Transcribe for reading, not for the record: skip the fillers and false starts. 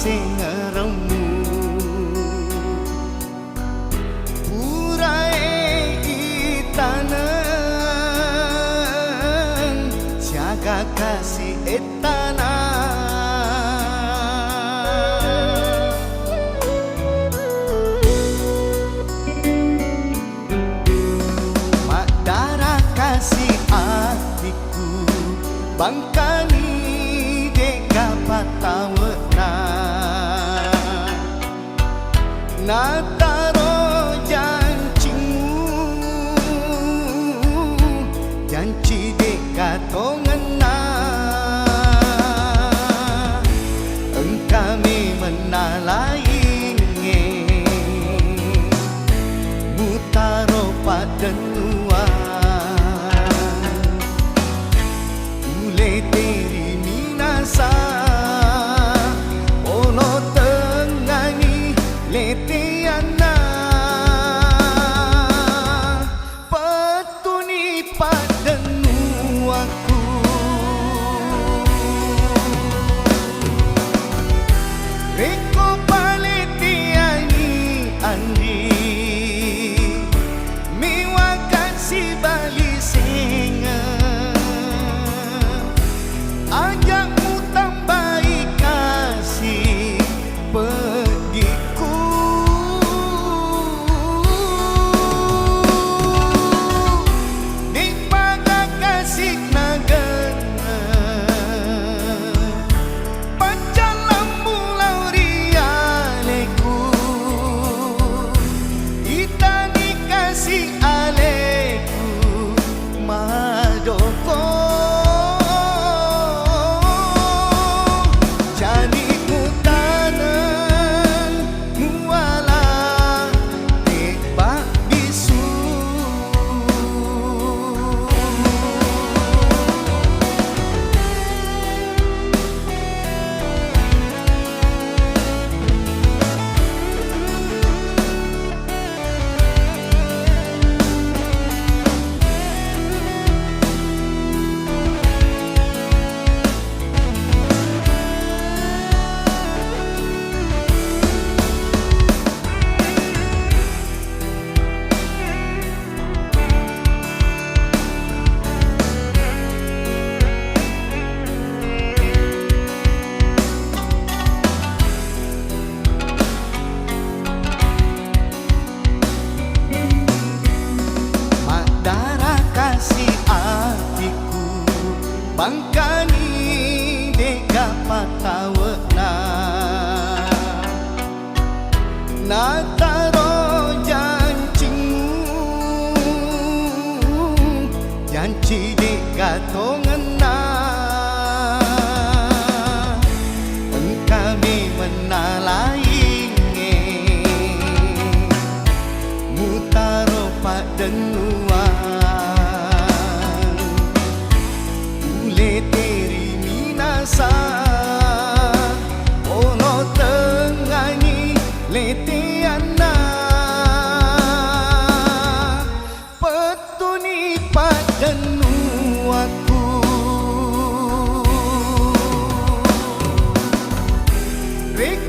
sengeremu purai itanan jaga kasih etanan mak darah kasih hatiku bangkani deka patawena nataro janjimu janji deka tongena engkami menalainge mutaro padenua ule teri minasa ono tengani letiana petuni padenu aku reko paletiani andi miwakan si bali singa ajakmu tambahi kasih pediku dipaga kasih nagana pancalam mulau rialeku itani kasih aleku madoko bangkani deka patawena nataro janjimu janji deka tongena engkami menalainge mutaro padenua teri minasa ono tengani letiana petuni padenu aku Rick